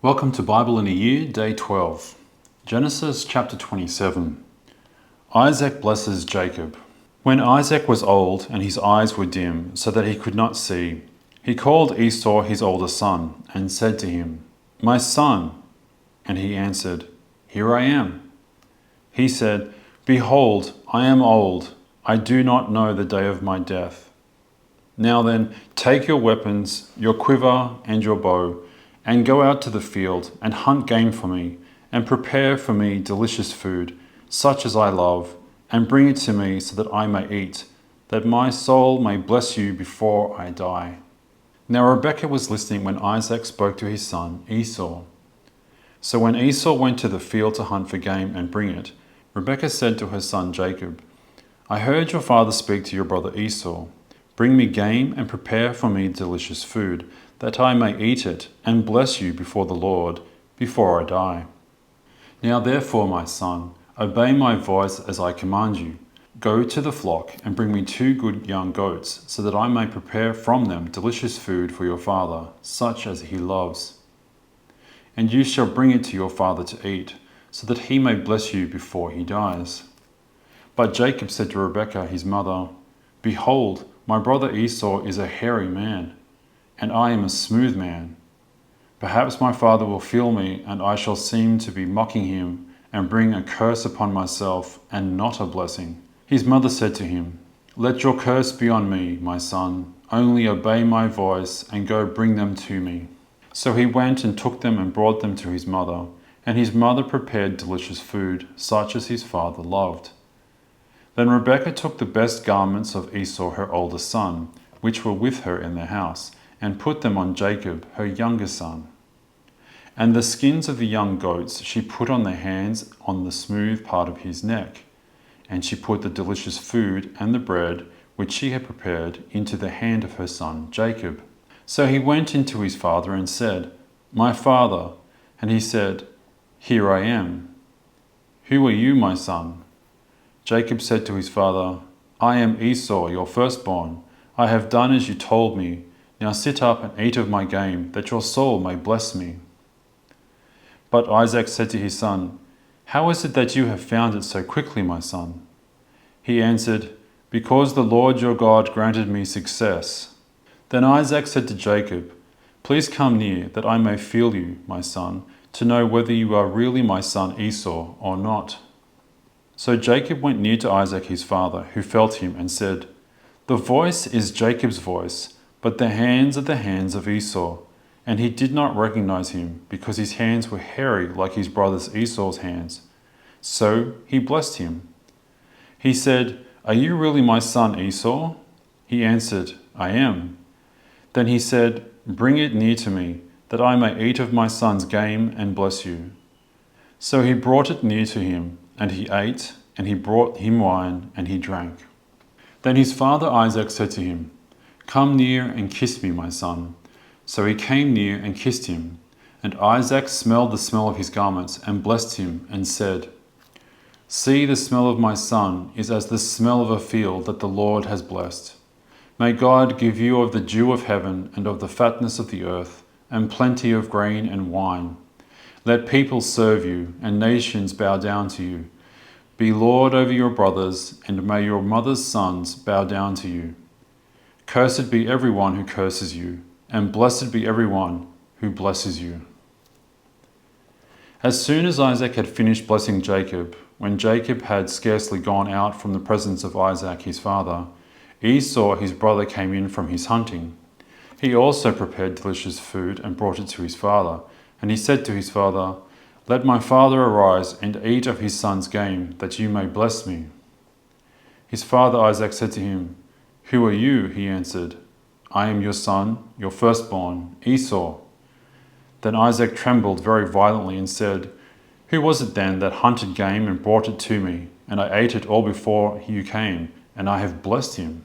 Welcome to Bible in a Year, Day 12. Genesis chapter 27. Isaac blesses Jacob. When Isaac was old and his eyes were dim, so that he could not see, he called Esau his older son, and said to him, "My son." And he answered, "Here I am." He said, "Behold, I am old. I do not know the day of my death. Now then, take your weapons, your quiver and your bow, and go out to the field and hunt game for me, and prepare for me delicious food, such as I love, and bring it to me so that I may eat, that my soul may bless you before I die." Now Rebekah was listening when Isaac spoke to his son Esau. So when Esau went to the field to hunt for game and bring it, Rebekah said to her son Jacob, "I heard your father speak to your brother Esau. Bring me game and prepare for me delicious food, that I may eat it and bless you before the Lord, before I die. Now therefore, my son, obey my voice as I command you. Go to the flock and bring me 2 good young goats, so that I may prepare from them delicious food for your father, such as he loves. And you shall bring it to your father to eat, so that he may bless you before he dies." But Jacob said to Rebekah his mother, "Behold, my brother Esau is a hairy man, and I am a smooth man. Perhaps my father will feel me, and I shall seem to be mocking him, and bring a curse upon myself, and not a blessing." His mother said to him, "Let your curse be on me, my son. Only obey my voice, and go bring them to me." So he went and took them and brought them to his mother, and his mother prepared delicious food, such as his father loved. Then Rebekah took the best garments of Esau her older son, which were with her in the house, and put them on Jacob, her younger son. And the skins of the young goats she put on the hands on the smooth part of his neck. And she put the delicious food and the bread, which she had prepared, into the hand of her son Jacob. So he went in to his father and said, "My father." And he said, "Here I am." "Who are you, my son?" Jacob said to his father, "I am Esau, your firstborn. I have done as you told me. Now sit up and eat of my game, that your soul may bless me." But Isaac said to his son, "How is it that you have found it so quickly, my son?" He answered, "Because the Lord your God granted me success." Then Isaac said to Jacob, "Please come near, that I may feel you, my son, to know whether you are really my son Esau or not." So Jacob went near to Isaac his father, who felt him, and said, "The voice is Jacob's voice, but the hands are the hands of Esau." And he did not recognize him, because his hands were hairy like his brother Esau's hands. So he blessed him. He said, "Are you really my son Esau?" He answered, "I am." Then he said, "Bring it near to me, that I may eat of my son's game and bless you." So he brought it near to him, and he ate, and he brought him wine, and he drank. Then his father Isaac said to him, "Come near and kiss me, my son." So he came near and kissed him. And Isaac smelled the smell of his garments and blessed him and said, "See, the smell of my son is as the smell of a field that the Lord has blessed. May God give you of the dew of heaven and of the fatness of the earth, and plenty of grain and wine. Let people serve you, and nations bow down to you. Be Lord over your brothers, and may your mother's sons bow down to you. Cursed be everyone who curses you, and blessed be everyone who blesses you." As soon as Isaac had finished blessing Jacob, when Jacob had scarcely gone out from the presence of Isaac his father, Esau his brother came in from his hunting. He also prepared delicious food and brought it to his father. And he said to his father, "Let my father arise and eat of his son's game, that you may bless me." His father Isaac said to him, "Who are you?" He answered, "I am your son, your firstborn, Esau." Then Isaac trembled very violently and said, "Who was it then that hunted game and brought it to me? And I ate it all before you came, and I have blessed him.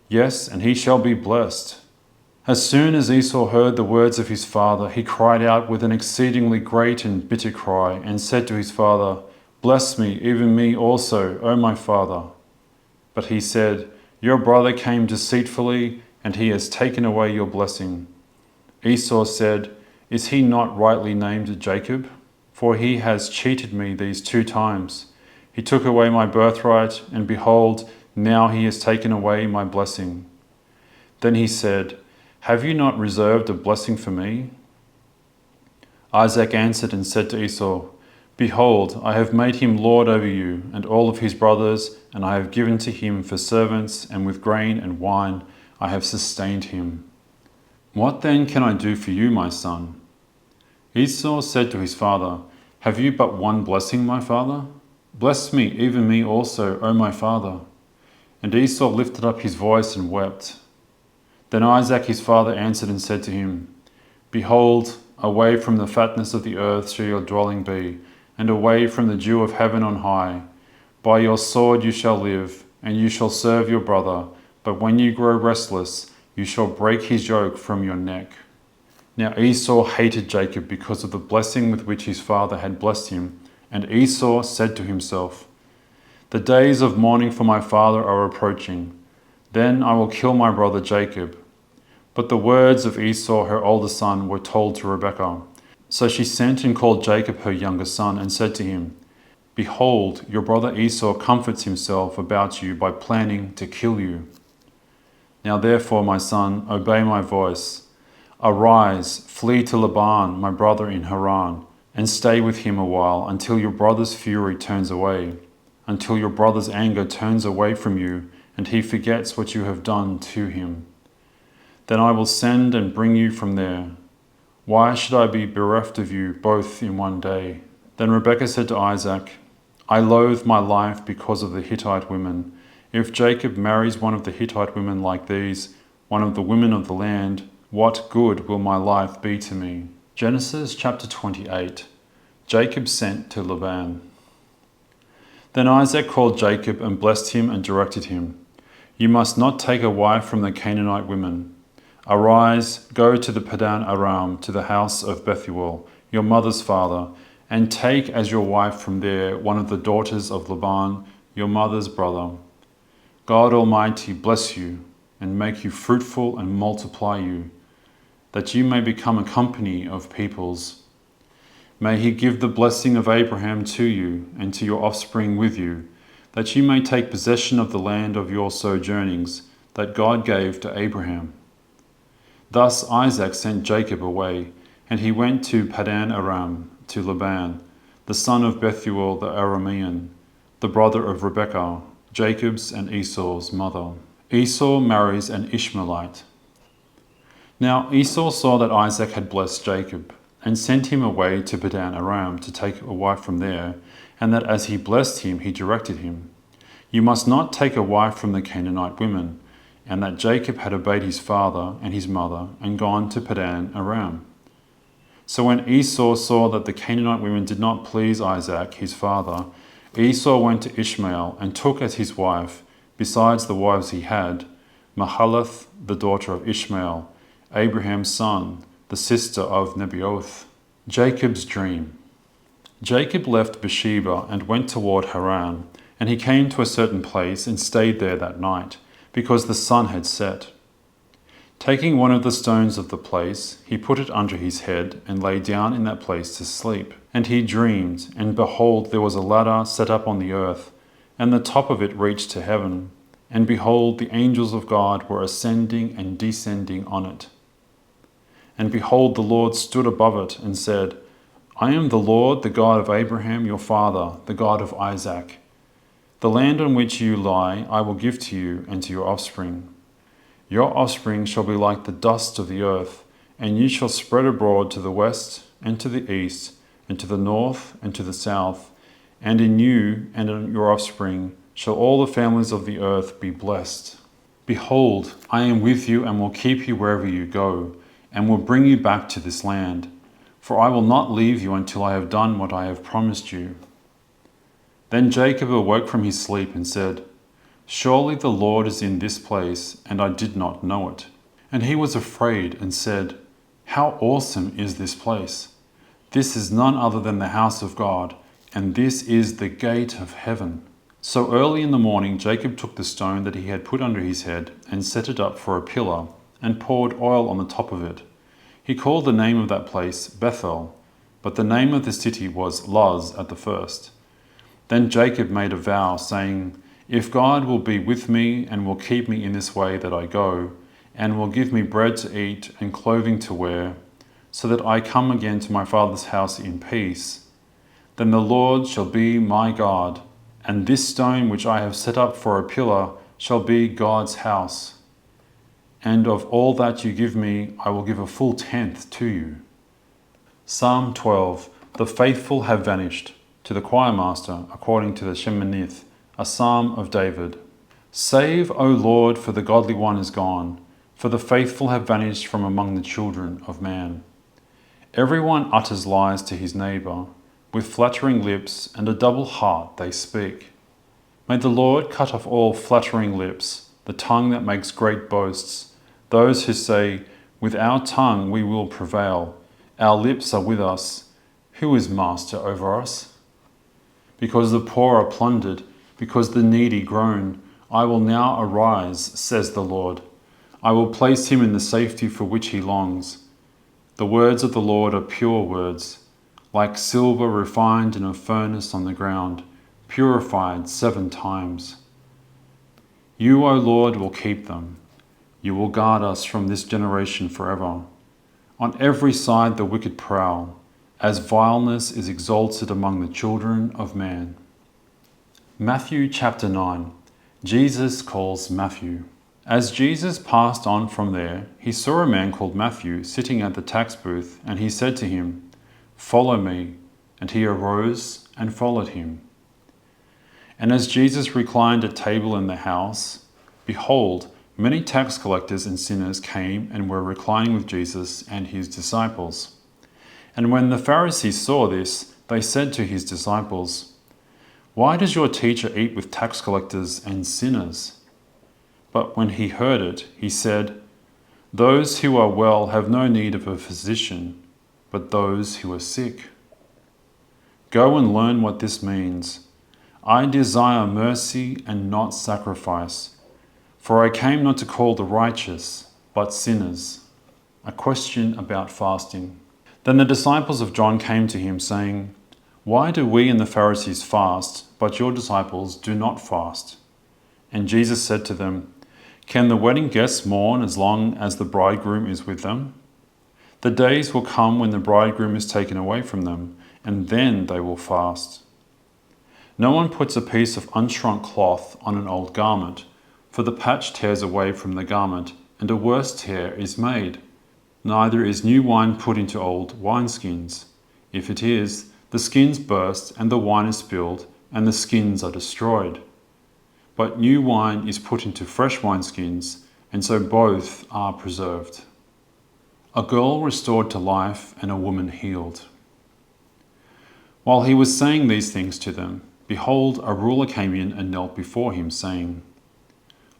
Yes, and he shall be blessed." As soon as Esau heard the words of his father, he cried out with an exceedingly great and bitter cry, and said to his father, "Bless me, even me also, O my father." But he said, "Your brother came deceitfully, and he has taken away your blessing." Esau said, Is he not rightly named Jacob? For he has cheated me these 2 times. He took away my birthright, and behold, now he has taken away my blessing. Then he said, Have you not reserved a blessing for me? Isaac answered and said to Esau, Behold, I have made him lord over you and all of his brothers, and I have given to him for servants, and with grain and wine I have sustained him. What then can I do for you, my son? Esau said to his father, Have you but one blessing, my father? Bless me, even me also, O my father. And Esau lifted up his voice and wept. Then Isaac his father answered and said to him, Behold, away from the fatness of the earth shall your dwelling be, and away from the dew of heaven on high. By your sword you shall live, and you shall serve your brother, but when you grow restless, you shall break his yoke from your neck. Now Esau hated Jacob because of the blessing with which his father had blessed him, and Esau said to himself, The days of mourning for my father are approaching. Then I will kill my brother Jacob. But the words of Esau, her older son, were told to Rebekah. So she sent and called Jacob her younger son, and said to him, Behold, your brother Esau comforts himself about you by planning to kill you. Now therefore, my son, obey my voice. Arise, flee to Laban, my brother in Haran, and stay with him a while until your brother's fury turns away, until your brother's anger turns away from you, and he forgets what you have done to him. Then I will send and bring you from there. Why should I be bereft of you both in one day? Then Rebekah said to Isaac, I loathe my life because of the Hittite women. If Jacob marries one of the Hittite women like these, one of the women of the land, what good will my life be to me? Genesis chapter 28. Jacob sent to Laban. Then Isaac called Jacob and blessed him and directed him, You must not take a wife from the Canaanite women. Arise, go to the Padan Aram, to the house of Bethuel, your mother's father, and take as your wife from there one of the daughters of Laban, your mother's brother. God Almighty bless you, and make you fruitful and multiply you, that you may become a company of peoples. May he give the blessing of Abraham to you and to your offspring with you, that you may take possession of the land of your sojournings that God gave to Abraham. Thus Isaac sent Jacob away, and he went to Padan Aram, to Laban, the son of Bethuel the Aramean, the brother of Rebekah, Jacob's and Esau's mother. Esau marries an Ishmaelite. Now Esau saw that Isaac had blessed Jacob, and sent him away to Padan Aram to take a wife from there, and that as he blessed him, he directed him, You must not take a wife from the Canaanite women, and that Jacob had obeyed his father and his mother, and gone to Padan Aram. So when Esau saw that the Canaanite women did not please Isaac, his father, Esau went to Ishmael and took as his wife, besides the wives he had, Mahalath, the daughter of Ishmael, Abraham's son, the sister of Nebaioth. Jacob's dream. Jacob left Beersheba and went toward Haran, and he came to a certain place and stayed there that night, because the sun had set. Taking one of the stones of the place, he put it under his head and lay down in that place to sleep. And he dreamed, and behold, there was a ladder set up on the earth, and the top of it reached to heaven. And behold, the angels of God were ascending and descending on it. And behold, the Lord stood above it and said, I am the Lord, the God of Abraham your father, the God of Isaac. The land on which you lie I will give to you and to your offspring. Your offspring shall be like the dust of the earth, and you shall spread abroad to the west and to the east, and to the north and to the south, and in you and in your offspring shall all the families of the earth be blessed. Behold, I am with you and will keep you wherever you go, and will bring you back to this land, for I will not leave you until I have done what I have promised you. Then Jacob awoke from his sleep and said, Surely the Lord is in this place, and I did not know it. And he was afraid and said, How awesome is this place! This is none other than the house of God, and this is the gate of heaven. So early in the morning Jacob took the stone that he had put under his head and set it up for a pillar, and poured oil on the top of it. He called the name of that place Bethel, but the name of the city was Luz at the first. Then Jacob made a vow, saying, "If God will be with me and will keep me in this way that I go, and will give me bread to eat and clothing to wear, so that I come again to my father's house in peace, then the Lord shall be my God, and this stone which I have set up for a pillar shall be God's house. And of all that you give me, I will give a full tenth to you." Psalm 12. The faithful have vanished. To the choirmaster, according to the Sheminith, a psalm of David. Save, O Lord, for the godly one is gone, for the faithful have vanished from among the children of man. Everyone utters lies to his neighbour, with flattering lips and a double heart they speak. May the Lord cut off all flattering lips, the tongue that makes great boasts, those who say, "With our tongue we will prevail, our lips are with us, who is master over us?" Because the poor are plundered, because the needy groan, I will now arise, says the Lord. I will place him in the safety for which he longs. The words of the Lord are pure words, like silver refined in a furnace on the ground, purified 7 times. You, O Lord, will keep them. You will guard us from this generation forever. On every side the wicked prowl, as vileness is exalted among the children of man. Matthew chapter 9. Jesus calls Matthew. As Jesus passed on from there, he saw a man called Matthew sitting at the tax booth, and he said to him, "Follow me." And he arose and followed him. And as Jesus reclined at table in the house, behold, many tax collectors and sinners came and were reclining with Jesus and his disciples. And when the Pharisees saw this, they said to his disciples, "Why does your teacher eat with tax collectors and sinners?" But when he heard it, he said, "Those who are well have no need of a physician, but those who are sick. Go and learn what this means. I desire mercy and not sacrifice, for I came not to call the righteous, but sinners." A question about fasting. Then the disciples of John came to him, saying, "Why do we and the Pharisees fast, but your disciples do not fast?" And Jesus said to them, "Can the wedding guests mourn as long as the bridegroom is with them? The days will come when the bridegroom is taken away from them, and then they will fast. No one puts a piece of unshrunk cloth on an old garment, for the patch tears away from the garment, and a worse tear is made. Neither is new wine put into old wineskins. If it is, the skins burst, and the wine is spilled, and the skins are destroyed. But new wine is put into fresh wineskins, and so both are preserved." A girl restored to life and a woman healed. While he was saying these things to them, behold, a ruler came in and knelt before him, saying,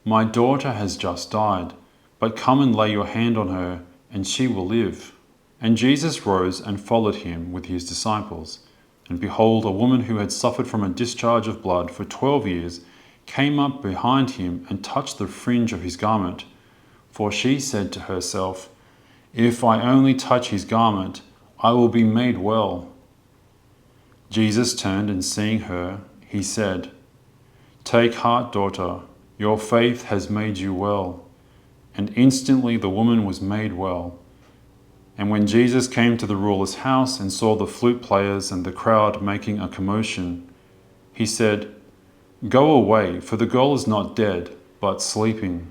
"My daughter has just died, but come and lay your hand on her, and she will live." And Jesus rose and followed him with his disciples. And behold, a woman who had suffered from a discharge of blood for 12 years came up behind him and touched the fringe of his garment. For she said to herself, "If I only touch his garment, I will be made well." Jesus turned and seeing her, he said, "Take heart, daughter, your faith has made you well." And instantly the woman was made well. And when Jesus came to the ruler's house and saw the flute players and the crowd making a commotion, he said, "Go away, for the girl is not dead, but sleeping."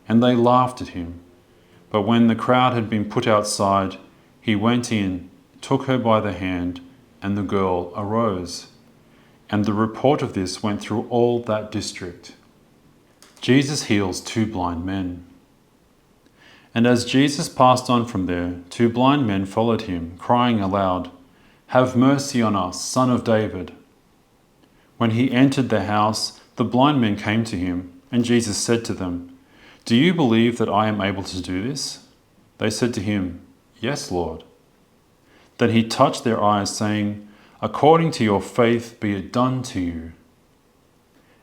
And they laughed at him. But when the crowd had been put outside, he went in, took her by the hand, and the girl arose. And the report of this went through all that district. Jesus heals 2 blind men. And as Jesus passed on from there, 2 blind men followed him, crying aloud, "Have mercy on us, Son of David." When he entered the house, the blind men came to him, and Jesus said to them, "Do you believe that I am able to do this?" They said to him, "Yes, Lord." Then he touched their eyes, saying, "According to your faith be it done to you."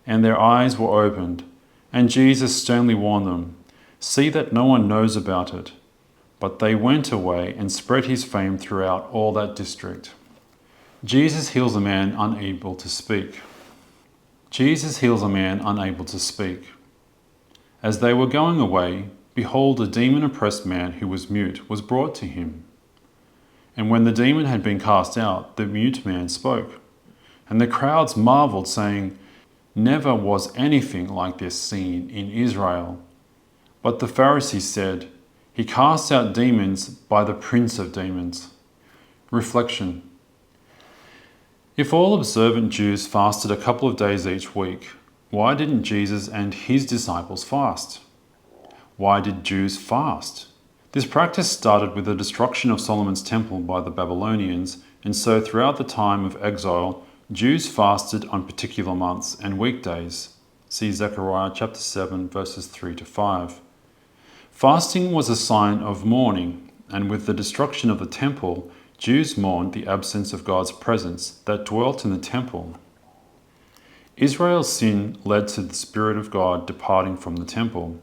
And their eyes were opened, and Jesus sternly warned them, "See that no one knows about it." But they went away and spread his fame throughout all that district. Jesus heals a man unable to speak. Jesus heals a man unable to speak. As they were going away, behold, a demon-oppressed man who was mute was brought to him. And when the demon had been cast out, the mute man spoke. And the crowds marveled, saying, "Never was anything like this seen in Israel." But the Pharisees said, "He casts out demons by the prince of demons." Reflection. If all observant Jews fasted a couple of days each week, why didn't Jesus and his disciples fast? Why did Jews fast? This practice started with the destruction of Solomon's temple by the Babylonians, and so throughout the time of exile, Jews fasted on particular months and weekdays. See Zechariah chapter 7, verses 3 to 5. Fasting was a sign of mourning, and with the destruction of the temple, Jews mourned the absence of God's presence that dwelt in the temple. Israel's sin led to the Spirit of God departing from the temple,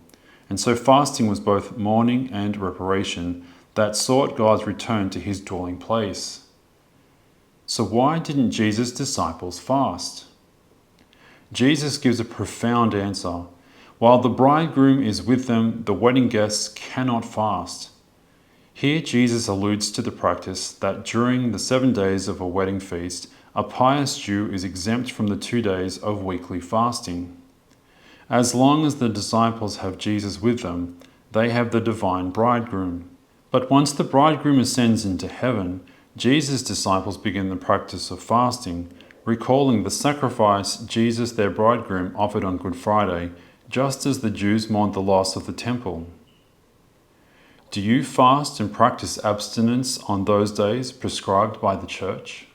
and so fasting was both mourning and reparation that sought God's return to his dwelling place. So why didn't Jesus' disciples fast? Jesus gives a profound answer. While the bridegroom is with them, the wedding guests cannot fast. Here Jesus alludes to the practice that during the 7 days of a wedding feast, a pious Jew is exempt from the 2 days of weekly fasting. As long as the disciples have Jesus with them, they have the divine bridegroom. But once the bridegroom ascends into heaven, Jesus' disciples begin the practice of fasting, recalling the sacrifice Jesus, their bridegroom, offered on Good Friday, just as the Jews mourned the loss of the temple. Do you fast and practice abstinence on those days prescribed by the Church?